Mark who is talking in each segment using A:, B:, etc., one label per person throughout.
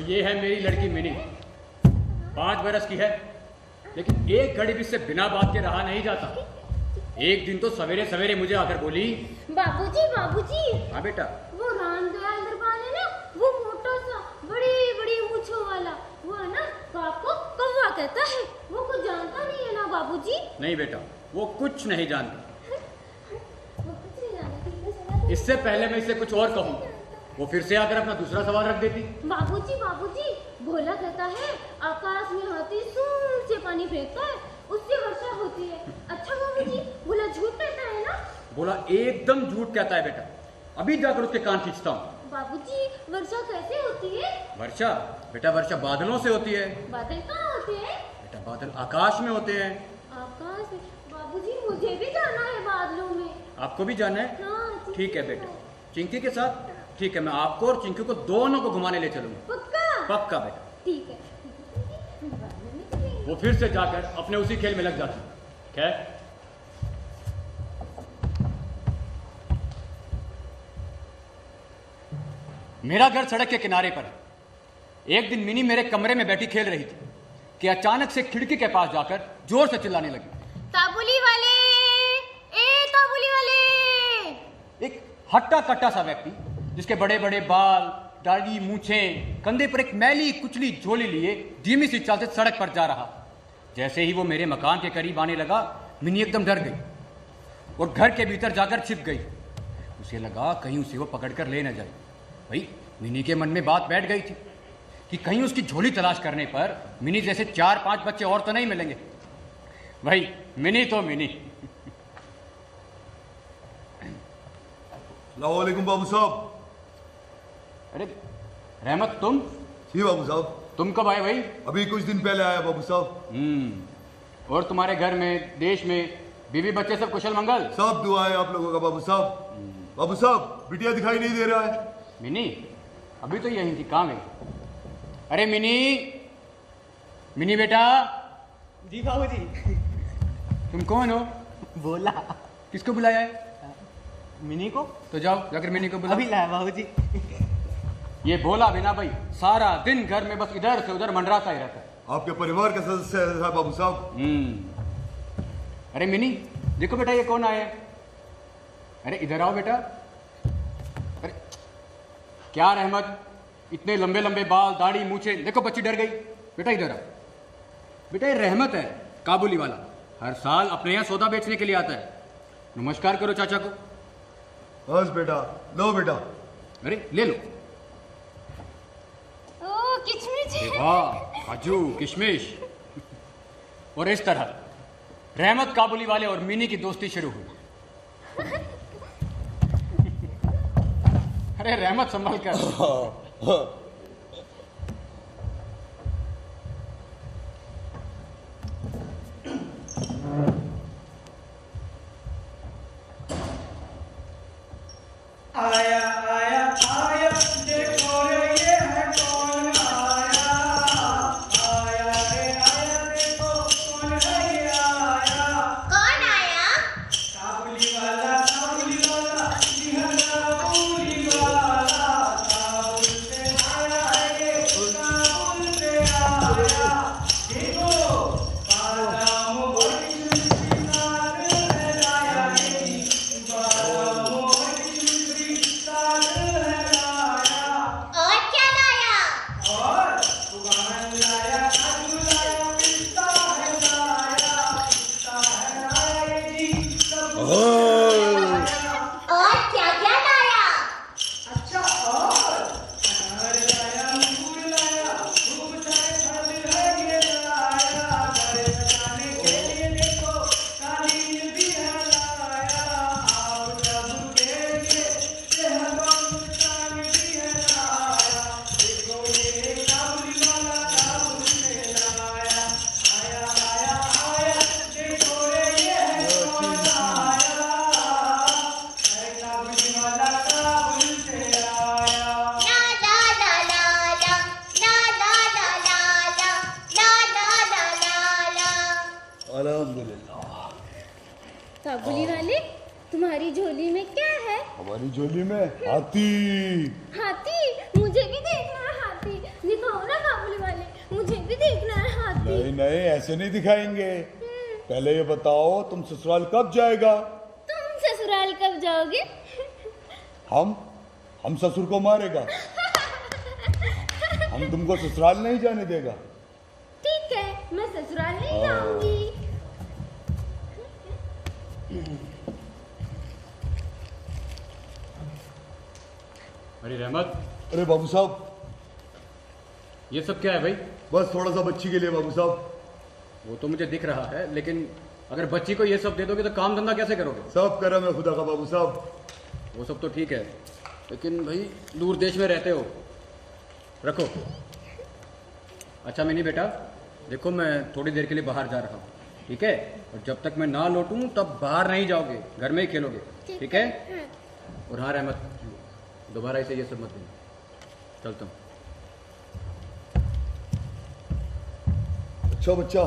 A: ये है मेरी लड़की मिनी, 5 बरस की है, लेकिन एक घड़ी भी से बिना बात के रहा नहीं जाता। एक दिन तो सवेरे सवेरे मुझे आकर बोली,
B: बाबूजी बाबूजी।
A: हाँ बेटा।
B: वो रामदयाल दरबार है ना, वो मोटा सा बड़ी बड़ी मूंछों वाला, वो है ना, तो आपको कौवा कहता है। वो कुछ जानता नहीं है ना बाबूजी?
A: नहीं बेटा, वो कुछ नहीं जानता।
B: वो कुछ नहीं जानता।
A: इससे पहले मैं इसे कुछ और कहूँ, वो फिर से आकर अपना दूसरा सवाल रख देती।
B: बाबूजी बाबूजी, भोला कहता है आकाश में हाथी सूर से पानी फेंकता है, उससे वर्षा होती है। अच्छा बाबूजी, भोला झूठ कहता है ना?
A: बोला एकदम झूठ कहता है बेटा, अभी जाकर उसके कान खींचता हूँ।
B: बाबूजी, वर्षा कैसे होती है?
A: वर्षा बेटा, वर्षा बादलों से होती है।
B: बादल कहाँ होते हैं?
A: बेटा बादल आकाश में होते हैं।
B: आकाश में? बाबूजी मुझे भी जाना है बादलों में।
A: आपको भी जाना है?
B: हाँ,
A: ठीक है बेटा, चिंकी के साथ। ठीक है, मैं आपको और चिंकी को दोनों को घुमाने ले चलूंगा।
B: पक्का?
A: पक्का बेटा।
B: ठीक है।
A: वो फिर से जाकर अपने उसी खेल में लग जाती। खैर, मेरा घर सड़क के किनारे पर है। एक दिन मिनी मेरे कमरे में बैठी खेल रही थी कि अचानक से खिड़की के पास जाकर जोर से चिल्लाने लगी,
B: ताबुली वाले, ए ताबुली वाले।
A: एक हट्टा कट्टा सा व्यक्ति जिसके बड़े बड़े बाल, दाढ़ी, मूछें, कंधे पर एक मैली कुचली झोली लिए धीमी सी चाल से सड़क पर जा रहा। जैसे ही वो मेरे मकान के करीब आने लगा, मिनी एकदम डर गई और घर के भीतर जाकर छिप गई। उसे लगा कहीं उसे वो पकड़कर ले न जाए। भाई, मिनी के मन में बात बैठ गई थी कि कहीं उसकी झोली तलाश करने पर मिनी जैसे 4-5 बच्चे और तो नहीं मिलेंगे। भाई, मिनी तो मिनी।
C: अस्सलाम वालेकुम बाबू साहब।
A: अरे रहमत, तुम?
C: जी बाबू साहब।
A: तुम कब आए भाई?
C: अभी कुछ दिन पहले आया बाबू साहब।
A: और तुम्हारे घर में, देश में, बीवी बच्चे सब कुशल मंगल?
C: सब दुआ है आप लोगों का बाबू साहब। बाबू साहब, बिटिया दिखाई नहीं दे रहा है।
A: मिनी अभी तो यही थी, कहाँ गई? अरे मिनी, मिनी बेटा।
D: जी बाबूजी।
A: तुम कौन हो?
D: बोला।
A: किसको बुलाया है?
D: मिनी को।
A: तो जाओ जाकर मिनी को बुलाओ।
D: अभी लाया बाबूजी।
A: ये बोला बिना भाई सारा दिन घर में बस इधर से उधर मंडराता ही रहता है।
C: आपके परिवार का सदस्य है बाबू साहब।
A: अरे मिनी देखो बेटा, ये कौन आया है? अरे इधर आओ बेटा। अरे क्या रहमत, इतने लंबे लंबे बाल, दाढ़ी, मूछे, देखो बच्ची डर गई। बेटा इधर आओ। बेटा ये रहमत है, काबुली वाला, हर साल अपने यहाँ सौदा बेचने के लिए आता है। नमस्कार करो चाचा को।
C: बस बेटा, लो बेटा।
A: अरे ले लो।
B: ओ किचमिच।
A: वाह, काजू, किशमिश। और इस तरह रहमत, काबुली वाले और मिनी की दोस्ती शुरू हुई। अरे रहमत संभल कर।
E: आया आया आया, देखो रे ये है कौन आया। आया रे आया, देखो कौन है ये आया।
B: कौन आया?
E: काबुली वाला, काबुली वाला, निहंगा काबुली वाला। काबुल से आया है ये, काबुल से आया। देखो बादाम और किशमिश साग है लाया रे। बादाम और किशमिश साग है लाया।
B: और क्या लाया?
E: और सुबह लाया, काजू लाया, पिस्ता है लाया। पिस्ता है लाया जी, सब लाया।
B: और क्या क्या लाया?
E: अच्छा, और अनार लाया, अंगूर लाया, खूब सारे फल है ये लाया। घर सजाने के लिए देखो कालीन भी है लाया। आप सबके लिए सेहतमंद भी है लाया। देखो ये काबुली वाला काबुल से लाया। आया आया आया, देखो रे ये है कौन आया। अरे काबुली वाला काबुल से आया।
B: ला ला ला ला ला, ला ला ला ला ला, ला ला ला ला ला।
C: अल्हम्दुलिल्लाह।
B: काबुली वाले, तुम्हारी झोली में क्या है?
C: हमारी झोली में हाथी।
B: हाथी? मुझे भी देखना है हाथी। दिखाओ ना काबुली वाले, मुझे भी देखना है हाथी।
C: नहीं नहीं, ऐसे नहीं दिखाएंगे। पहले ये बताओ तुम ससुराल कब जाएगा?
B: तुम ससुराल कब जाओगे?
C: हम ससुर को मारेगा। हम तुमको ससुराल नहीं जाने देगा।
B: ठीक है, मैं ससुराल नहीं जाऊंगी।
A: अरे रहमत,
C: अरे बाबू साहब,
A: ये सब क्या है भाई?
C: बस थोड़ा सा बच्ची के लिए बाबू साहब।
A: वो तो मुझे दिख रहा है, लेकिन अगर बच्ची को ये सब दे दोगे तो काम धंधा कैसे करोगे?
C: सब करम है खुदा का बाबू साहब।
A: वो सब तो ठीक है, लेकिन भाई दूर देश में रहते हो, रखो। अच्छा मिनी बेटा, देखो मैं थोड़ी देर के लिए बाहर जा रहा हूँ, ठीक है? और जब तक मैं ना लौटूं तब बाहर नहीं जाओगे, घर में ही खेलोगे, ठीक है? और हाँ रहमत, दोबारा इसे ये सब मत देना। चलता हूँ।
C: अच्छा बच्चा,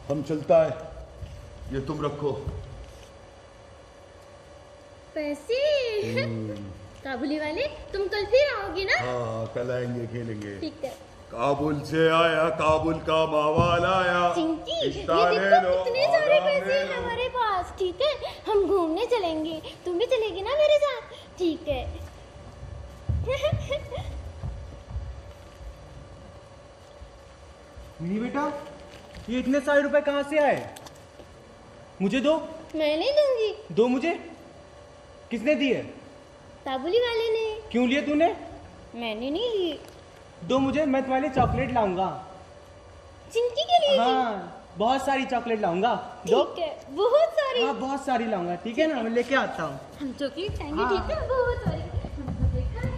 C: हम चलता है, ये तुम रखो।
B: पैसे? काबुली वाले, तुम कल फिर आओगे ना?
C: हाँ, कल आएंगे, खेलेंगे।
B: ठीक है।
C: काबुल से आया, काबुल का मावाल आया।
B: चिंकी, ये
C: रिश्ता ले
B: देखो
C: लो,
B: कितने सारे
C: वादा
B: पैसे
C: ले
B: हैं
C: लो।
B: हमारे पास, ठीक है? हम घूमने चलेंगे, तुम भी चलेगी ना मेरे साथ? ठीक है।
D: मिनी बेटा, ये इतने सारे रुपए कहाँ से आए? मुझे दो।
B: मैं नहीं दूंगी।
D: दो मुझे। किसने दिए?
B: काबुली वाले ने।
D: क्यों लिए तूने?
B: मैंने नहीं लिए।
D: दो मुझे, मैं तुम्हारे लिए चॉकलेट लाऊंगा।
B: चिंकी के लिए?
D: हाँ, बहुत सारी चॉकलेट लाऊंगा। दो।
B: ठीक है, बहुत सारी।
D: हाँ, बहुत सारी लाऊंगा, ठीक है ना? मैं लेके आता हूँ।
B: हम चॉकलेट खाएंगे,
D: हाँ।
B: ठीक है? बहुत सारी। हमको देखा है।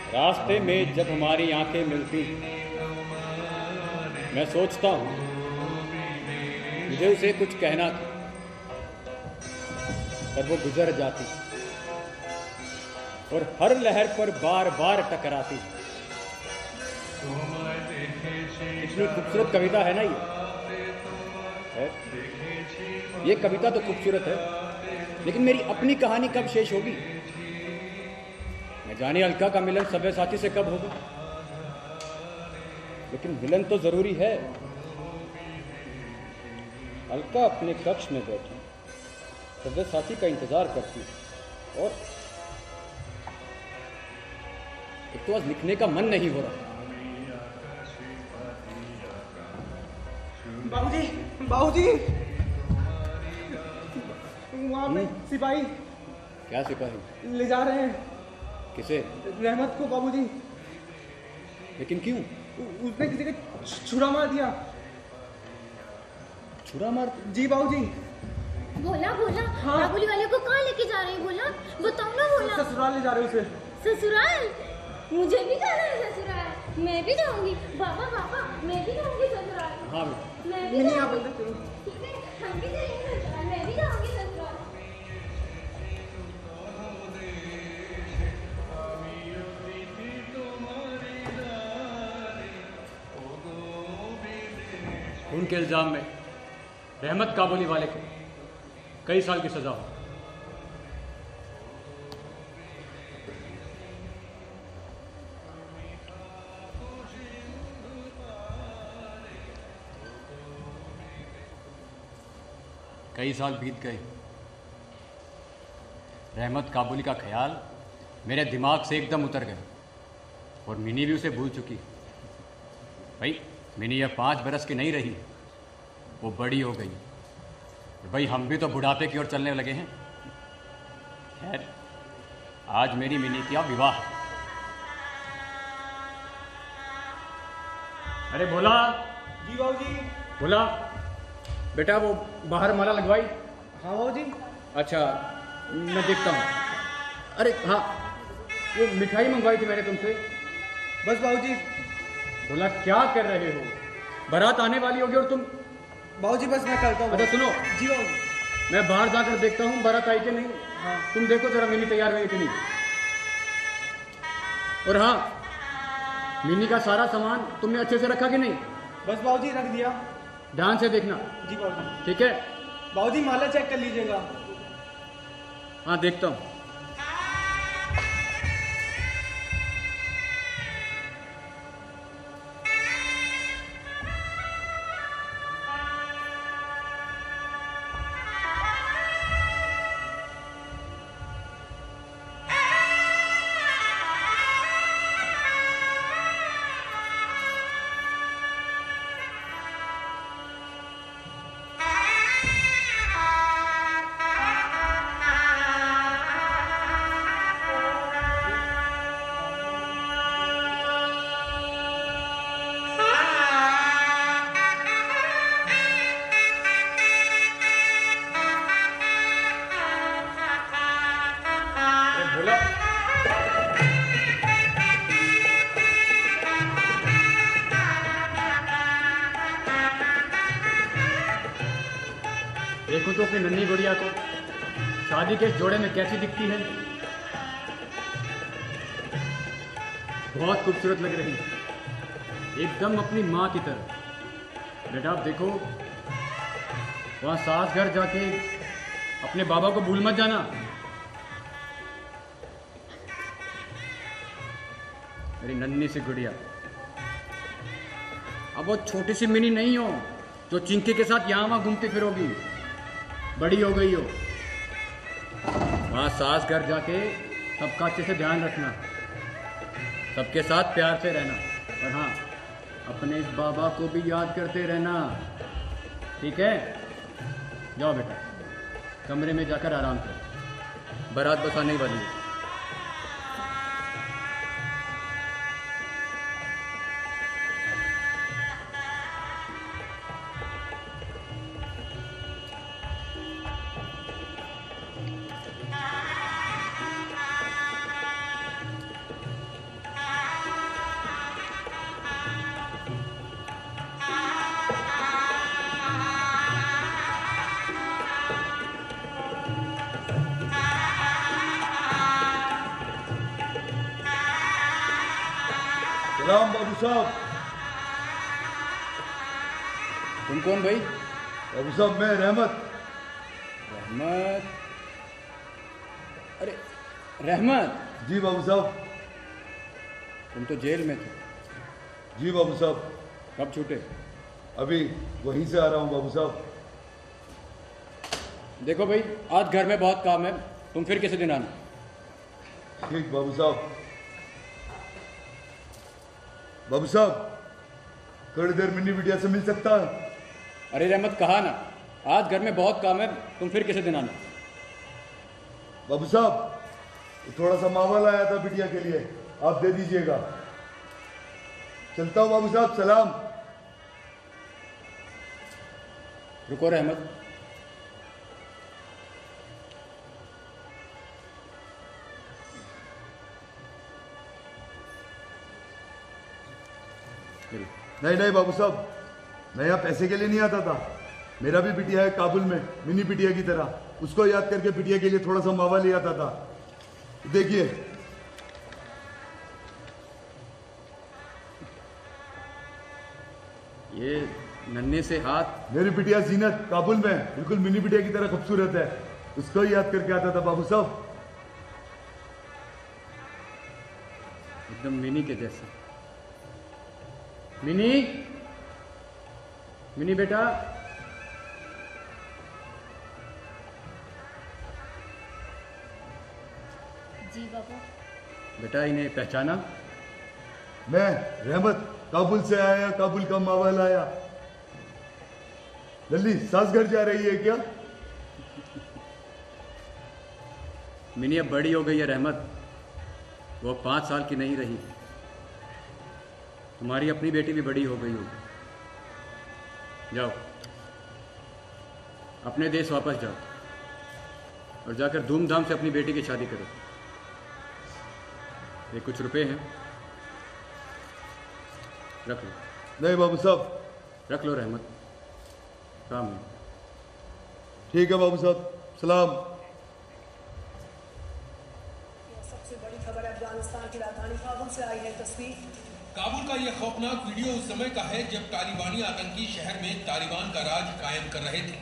A: रास्ते में जब हमारी आंखें मिलती, मैं सोचता हूँ मुझे उसे कुछ कहना था, पर वो गुजर जाती और हर लहर पर बार बार टकराती। इतनी खूबसूरत कविता है ना ये। ये कविता तो खूबसूरत है, लेकिन मेरी अपनी कहानी कब शेष होगी? मैं जाने अलका का मिलन सब्यसाची से कब होगा, लेकिन मिलन तो जरूरी है। अलका अपने कक्ष में बैठी सब्यसाची का इंतजार करती, और एक तो आज लिखने का मन नहीं हो रहा।
D: बाबूजी, बाबूजी, वहाँ पे सिपाही
A: क्या सिपाही?
D: ले जा रहे हैं।
A: किसे?
D: रहमत को बाबूजी।
A: लेकिन क्यों?
D: उसने किसी का छुरा मार दिया।
A: छुरा मार?
D: जी बाबूजी।
B: बोला बोला।
D: हाँ।
B: काबुली वाले को कहाँ लेके जा रहे हैं? बोला, बताओ ना। बोला
D: ससुराल ले जा रहे उसे।
B: ससुराल? मुझे भी जाना है ससुराल। मैं भी जाऊंगी। बाबा पापा, मैं भी जाऊंगी ससुराल।
A: हाँ
B: मैं भी
D: नहीं, आप
B: जाऊंगी।
D: बोलते चलो।
B: ठीक है, हम भी चलेंगे ससुराल। मैं भी जाऊंगी ससुराल।
A: खून के इल्जाम में रहमत काबुली वाले को कई साल की सजा हो। कई साल बीत गए। रहमत काबुली का ख्याल मेरे दिमाग से एकदम उतर गया, और मिनी भी उसे भूल चुकी। भाई मिनी अब 5 बरस की नहीं रही, वो बड़ी हो गई। भाई हम भी तो बुढ़ापे की ओर चलने लगे हैं। खैर, आज मेरी मिनी का विवाह। अरे बोला।
D: जी बाबूजी।
A: बोला बेटा, वो बाहर माला लगवाई?
D: हाँ बाबूजी।
A: अच्छा, मैं देखता हूँ। अरे हाँ, वो मिठाई मंगवाई थी मैंने तुमसे।
D: बस बाबूजी।
A: बोला क्या कर रहे हो? बारात आने वाली होगी और तुम।
D: बाबूजी बस मैं करता हूँ।
A: अच्छा सुनो,
D: जी बाबूजी।
A: मैं बाहर जाकर देखता हूँ बारात आई कि नहीं।
D: हाँ।
A: तुम देखो जरा मिनी तैयार हुई कि नहीं। और हाँ, मिनी का सारा सामान तुमने अच्छे से रखा कि नहीं?
D: बस बाबूजी रख दिया।
A: ध्यान से देखना।
D: जी बाबूजी।
A: ठीक है?
D: बाबूजी माला चेक कर लीजिएगा।
A: हाँ देखता हूँ। देखो तो अपनी नन्ही गुड़िया को शादी के इस जोड़े में कैसी दिखती है। बहुत खूबसूरत लग रही है, एकदम अपनी माँ की तरह। बेटा आप देखो, वहाँ सास घर जाके अपने बाबा को भूल मत जाना। मेरी नन्ही सी गुड़िया, अब वो छोटी सी मिनी नहीं हो जो चिंकी के साथ यहाँ वहाँ घूमती फिरोगी। बड़ी हो गई हो। वहाँ सास घर जाके सबका अच्छे से ध्यान रखना, सबके साथ प्यार से रहना, और हाँ अपने इस बाबा को भी याद करते रहना। ठीक है? जाओ बेटा, कमरे में जाकर आराम करो, बारात बस आने वाली है।
C: सलाम बाबू साहब।
A: तुम कौन भाई?
C: बाबू साहब मैं रहमत।
A: रहमत? अरे रहमत?
C: जी बाबू साहब।
A: तुम तो जेल में थे।
C: जी बाबू साहब।
A: कब छूटे?
C: अभी वहीं से आ रहा हूँ बाबू साहब।
A: देखो भाई, आज घर में बहुत काम है, तुम फिर किसी दिन आना।
C: ठीक बाबू साहब। बाबू साहब थोड़ी देर मिनी बिटिया से मिल सकता है?
A: अरे रहमत कहा ना, आज घर में बहुत काम है, तुम फिर किसी दिन आना।
C: बाबू साहब थोड़ा सा मावा लाया था बिटिया के लिए, आप दे दीजिएगा। चलता हूँ बाबू साहब, सलाम।
A: रुको रहमत,
C: नहीं नहीं बाबू साहब, मैं यहाँ पैसे के लिए नहीं आता था। मेरा भी बिटिया है काबुल में, मिनी बिटिया की तरह। उसको याद करके बिटिया के लिए थोड़ा सा मावा ले आता था। देखिए
A: ये नन्हे से हाथ।
C: मेरी बिटिया जीनत काबुल में बिल्कुल मिनी बिटिया की तरह खूबसूरत है, उसको ही याद करके आता था बाबू साहब।
A: एकदम मिनी के जैसे। मिनी, मिनी बेटा,
B: जी बाबा।
A: बेटा इन्हें पहचाना?
C: मैं रहमत, काबुल से आया, काबुल का मावा लाया। लल्ली सास घर जा रही है क्या?
A: मिनी अब बड़ी हो गई है रहमत, वो 5 साल की नहीं रही। तुम्हारी अपनी बेटी भी बड़ी हो गई होगी। जाओ अपने देश वापस जाओ और जाकर धूमधाम से अपनी बेटी की शादी करो। ये कुछ रुपए हैं, रख लो।
C: नहीं बाबू साहब,
A: रख लो रहमत, काम है।
C: ठीक है बाबू साहब, सलाम।
F: सबसे बड़ी खबर अफगानिस्तान की राजधानी काबुल से आई है। तस्वीर
G: काबुल का यह खौफनाक वीडियो उस समय का है जब तालिबानी आतंकी शहर में तालिबान का राज कायम कर रहे थे।